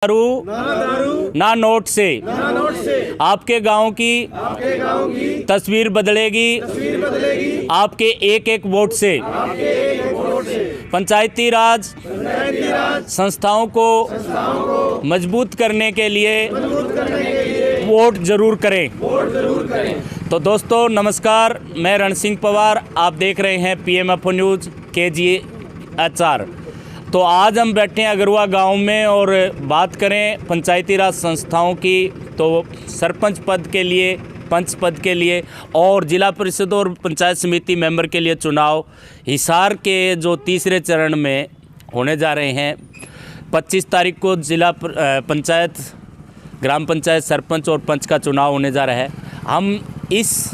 दारू ना नोट से आपके गांव की तस्वीर बदलेगी आपके एक एक वोट से। पंचायती राज संस्थाओं को मजबूत करने के लिए वोट जरूर करें। तो दोस्तों नमस्कार, मैं रण सिंह पवार, आप देख रहे हैं PMFO न्यूज़ KGHR। तो आज हम बैठे हैं अगरुआ गांव में और बात करें पंचायती राज संस्थाओं की। तो सरपंच पद के लिए, पंच पद के लिए और जिला परिषद और पंचायत समिति मेंबर के लिए चुनाव हिसार के जो तीसरे चरण में होने जा रहे हैं। 25 तारीख को जिला पंचायत, ग्राम पंचायत सरपंच और पंच का चुनाव होने जा रहा है। हम इस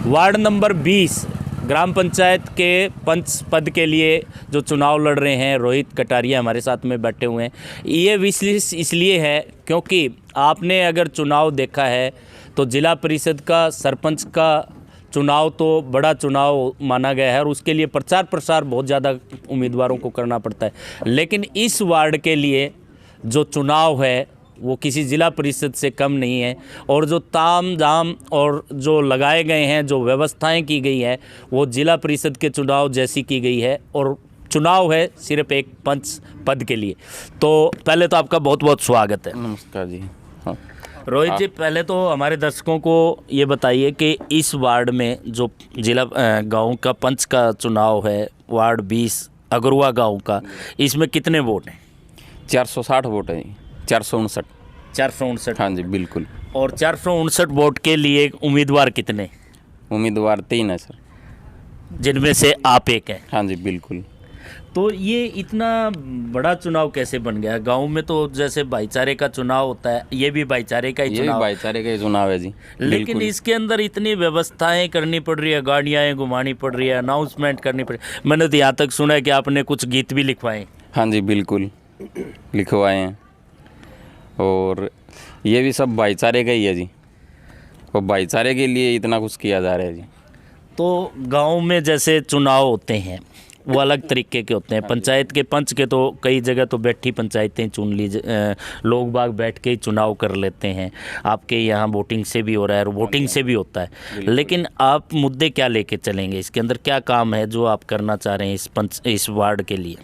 वार्ड नंबर 20 ग्राम पंचायत के पंच पद के लिए जो चुनाव लड़ रहे हैं, रोहित कटारिया हमारे साथ में बैठे हुए हैं। ये विशेष इसलिए है क्योंकि आपने अगर चुनाव देखा है तो जिला परिषद का, सरपंच का चुनाव तो बड़ा चुनाव माना गया है और उसके लिए प्रचार प्रसार बहुत ज़्यादा उम्मीदवारों को करना पड़ता है। लेकिन इस वार्ड के लिए जो चुनाव है वो किसी जिला परिषद से कम नहीं है और जो ताम झाम और जो लगाए गए हैं, जो व्यवस्थाएं की गई है, वो जिला परिषद के चुनाव जैसी की गई है। और चुनाव है सिर्फ एक पंच पद के लिए। तो पहले तो आपका बहुत बहुत स्वागत है। नमस्कार जी। हाँ। रोहित जी, पहले तो हमारे दर्शकों को ये बताइए कि इस वार्ड में जो जिला गांव का पंच का चुनाव है, वार्ड 20 अगरुआ गांव का, इसमें कितने वोट हैं? 460 वोट है जी। 459। हाँ जी बिल्कुल। और 459 वोट के लिए उम्मीदवार कितने? उम्मीदवार 3 है सर, जिनमें से आप एक हैं। हाँ जी बिल्कुल। तो ये इतना बड़ा चुनाव कैसे बन गया? गांव में तो जैसे भाईचारे का चुनाव होता है, ये भी भाईचारे का ही चुनाव, भाईचारे का ही चुनाव है जी। लेकिन इसके अंदर इतनी व्यवस्थाएं करनी पड़ रही है, गाड़ियाँ घुमानी पड़ रही है, अनाउंसमेंट करनी पड़ रही है। मैंने तो यहाँ तक सुना है कि आपने कुछ गीत भी लिखवाए। हाँ जी बिल्कुल लिखवाए हैं और ये भी सब भाईचारे का ही है जी। और भाईचारे के लिए इतना कुछ किया जा रहा है जी। तो गांव में जैसे चुनाव होते हैं वो अलग तरीके के होते हैं। पंचायत के पंच के तो कई जगह तो बैठी पंचायतें चुन ली, लोग बाग बैठ के ही चुनाव कर लेते हैं। आपके यहाँ वोटिंग से भी हो रहा है और वोटिंग से भी होता है। लेकिन आप मुद्दे क्या लेके चलेंगे? इसके अंदर क्या काम है जो आप करना चाह रहे हैं इस वार्ड के लिए?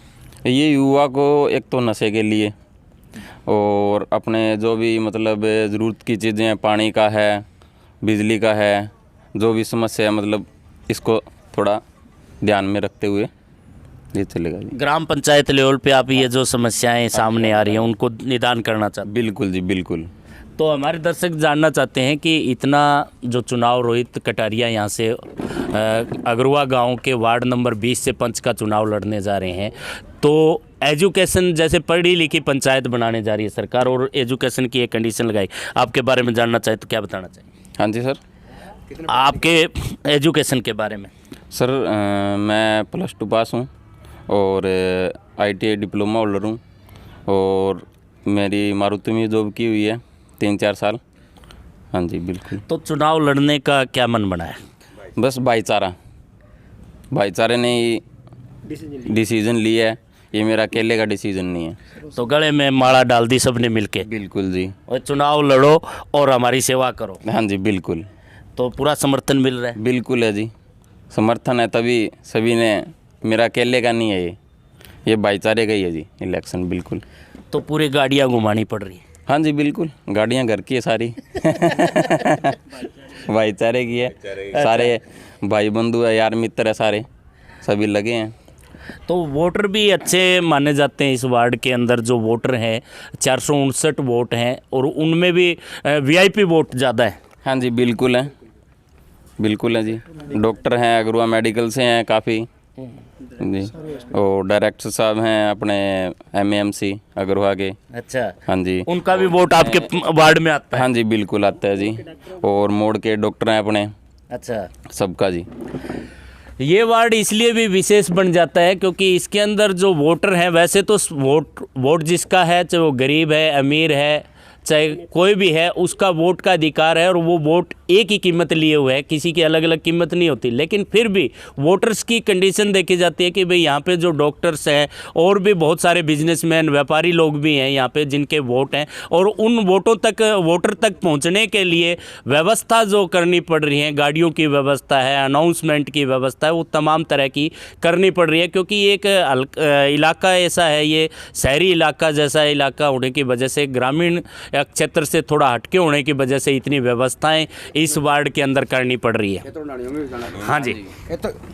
ये युवा को एक तो नशे के लिए और अपने जो भी मतलब ज़रूरत की चीज़ें, पानी का है, बिजली का है, जो भी समस्या है, मतलब इसको थोड़ा ध्यान में रखते हुए ये चलेगा जी। ग्राम पंचायत लेवल पे आप ये जो समस्याएं सामने आ रही हैं उनको निदान करना चाहते हैं? बिल्कुल जी बिल्कुल। तो हमारे दर्शक जानना चाहते हैं कि इतना जो चुनाव रोहित कटारिया यहाँ से अगरुआ गांव के वार्ड नंबर 20 से पंच का चुनाव लड़ने जा रहे हैं, तो एजुकेशन, जैसे पढ़ी लिखी पंचायत बनाने जा रही है सरकार और एजुकेशन की एक कंडीशन लगाई, आपके बारे में जानना चाहे तो क्या बताना चाहिए? हाँ जी सर। आपके एजुकेशन के बारे में? सर मैं +2 पास हूँ और ITI डिप्लोमा होल्डर हूँ और मेरी मारुति में जॉब की हुई है 3-4 साल। हाँ जी बिल्कुल। तो चुनाव लड़ने का क्या मन बना है? बस भाईचारे ने ही डिसीज़न लिया है, ये मेरा अकेले का डिसीज़न नहीं है। तो गले में माला डाल दी सबने मिलके? बिल्कुल जी। और चुनाव लड़ो और हमारी सेवा करो। हाँ जी बिल्कुल। तो पूरा समर्थन मिल रहा है? बिल्कुल है जी, समर्थन है, तभी सभी ने, मेरा अकेले का नहीं है ये भाईचारे का ही है जी इलेक्शन। बिल्कुल। तो पूरी गाड़ियाँ घुमानी पड़ रही है? हाँ जी बिल्कुल, गाड़ियाँ घर की है सारी भाईचारे की है, सारे भाई बंधु है, यार मित्र है, सारे सभी लगे हैं। तो वोटर भी अच्छे माने जाते हैं इस वार्ड के अंदर। जो वोटर हैं 459 वोट हैं और उनमें भी VIP वोट ज़्यादा है। हाँ जी बिल्कुल है, बिल्कुल है जी। डॉक्टर हैं, अगरुआ मेडिकल से हैं काफ़ी जी, और डायरेक्टर साहब हैं अपने MAMC अगरुआ के। अच्छा। हाँ जी, उनका भी वोट आपके वार्ड में आता है? हाँ जी बिल्कुल आता है जी। और मोड़ के डॉक्टर हैं अपने। अच्छा। सबका जी। ये वार्ड इसलिए भी विशेष बन जाता है क्योंकि इसके अंदर जो वोटर हैं, वैसे तो वोट जिसका है, चाहे वो गरीब है, अमीर है, चाहे कोई भी है, उसका वोट का अधिकार है और वो वोट एक ही कीमत लिए हुए है, किसी की अलग अलग कीमत नहीं होती। लेकिन फिर भी वोटर्स की कंडीशन देखी जाती है कि भाई यहाँ पे जो डॉक्टर्स हैं और भी बहुत सारे बिजनेसमैन, व्यापारी लोग भी हैं यहाँ पे जिनके वोट हैं, और उन वोटों तक, वोटर तक पहुँचने के लिए व्यवस्था जो करनी पड़ रही है, गाड़ियों की व्यवस्था है, अनाउंसमेंट की व्यवस्था है, वो तमाम तरह की करनी पड़ रही है। क्योंकि एक इलाका ऐसा है, ये शहरी इलाका जैसा इलाका होने की वजह से, ग्रामीण क्षेत्र से थोड़ा हटके होने की वजह से इतनी व्यवस्थाएं इस वार्ड के अंदर करनी पड़ रही है। हाँ जी,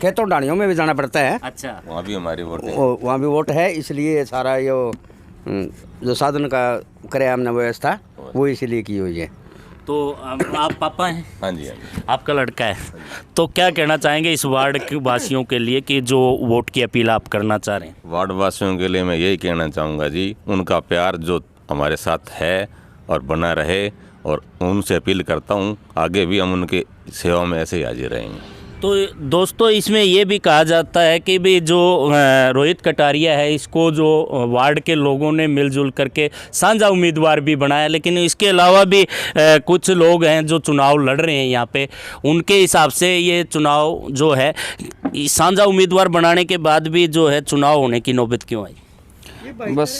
खेतों डाणियों में भी जाना पड़ता है। अच्छा, वहाँ भी हमारी वोट है। वहाँ भी वोट है, इसलिए सारा जो साधन का करे हमने व्यवस्था वो इसीलिए की हुई है। तो आप पापा हैं? हाँ जी, हाँ जी। आपका लड़का है, तो क्या कहना चाहेंगे इस वार्ड के वासियों के लिए कि जो वोट की अपील आप करना चाह रहे हैं? वार्ड वासियों के लिए मैं यही कहना चाहूँगा जी, उनका प्यार जो हमारे साथ है और बना रहे, और उनसे अपील करता हूँ आगे भी हम उनके सेवा में ऐसे ही हाजिर रहेंगे। तो दोस्तों, इसमें ये भी कहा जाता है कि भी जो रोहित कटारिया है, इसको जो वार्ड के लोगों ने मिलजुल करके साझा उम्मीदवार भी बनाया, लेकिन इसके अलावा भी कुछ लोग हैं जो चुनाव लड़ रहे हैं यहाँ पे, उनके हिसाब से ये चुनाव जो है साझा उम्मीदवार बनाने के बाद भी जो है चुनाव होने की नौबत क्यों आई? बस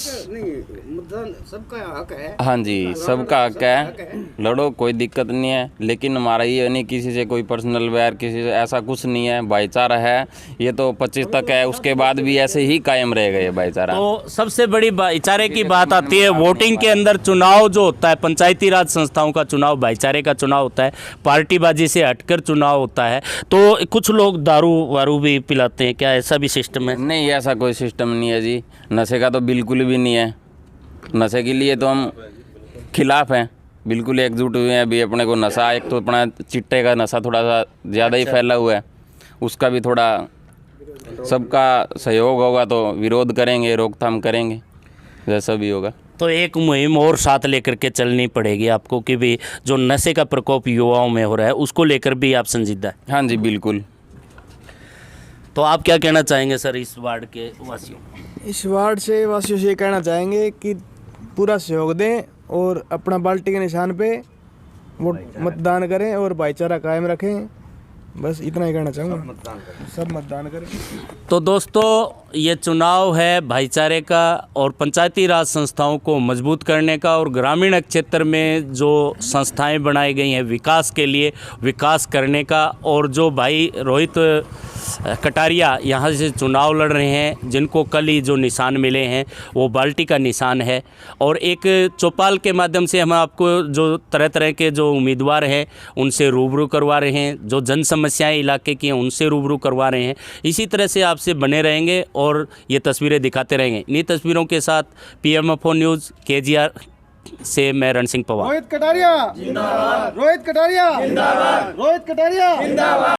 सबका हक है। हाँ जी, सबका हक है, लड़ो, कोई दिक्कत नहीं है। लेकिन हमारा ये नहीं किसी से कोई पर्सनल वैर, किसी से ऐसा कुछ नहीं है। भाईचारा है, ये तो 25 तक है, उसके बाद भी ऐसे ही कायम रहेगा ये भाईचारा। तो सबसे बड़ी भाईचारे की बात आती है वोटिंग के अंदर। चुनाव जो होता है, पंचायती राज संस्थाओं का चुनाव भाईचारे का चुनाव होता है, पार्टीबाजी से हटकर चुनाव होता है। तो कुछ लोग दारू वारू भी पिलाते हैं, क्या ऐसा भी सिस्टम है? नहीं, ऐसा कोई सिस्टम नहीं है जी, नशे का तो बिल्कुल भी नहीं है। नशे के लिए तो हम खिलाफ हैं, बिल्कुल एकजुट हुए हैं। अभी अपने को नशा, एक तो अपना चिट्टे का नशा थोड़ा सा ज़्यादा ही फैला हुआ है, उसका भी थोड़ा सबका सहयोग होगा तो विरोध करेंगे, रोकथाम करेंगे, जैसा भी होगा। तो एक मुहिम और साथ लेकर के चलनी पड़ेगी आपको कि भी जो नशे का प्रकोप युवाओं में हो रहा है उसको लेकर भी आप संजीदा है। हाँ जी, बिल्कुल। तो आप क्या कहना चाहेंगे सर इस वार्ड के वासियों को? इस वार्ड से वासियों से ये कहना चाहेंगे कि पूरा सहयोग दें और अपना बाल्टी के निशान पे वोट मतदान करें और भाईचारा कायम रखें। बस इतना ही कहना चाहूँगा, सब मतदान करें। तो दोस्तों, ये चुनाव है भाईचारे का और पंचायती राज संस्थाओं को मजबूत करने का, और ग्रामीण क्षेत्र में जो संस्थाएं बनाई गई हैं विकास के लिए, विकास करने का। और जो भाई रोहित कटारिया यहाँ से चुनाव लड़ रहे हैं, जिनको कल ही जो निशान मिले हैं वो बाल्टी का निशान है, और एक चौपाल के माध्यम से हम आपको जो तरह तरह के जो उम्मीदवार हैं उनसे रूबरू करवा रहे हैं, जो जन समस्याएं इलाके की हैं उनसे रूबरू करवा रहे हैं। इसी तरह से आपसे बने रहेंगे और ये तस्वीरें दिखाते रहेंगे। इन्हीं तस्वीरों के साथ PMFO न्यूज़ KGR से मैं रण सिंह पवार। रोहित कटारिया जिंदाबाद, रोहित कटारिया जिंदाबाद, रोहित कटारिया जिंदाबाद।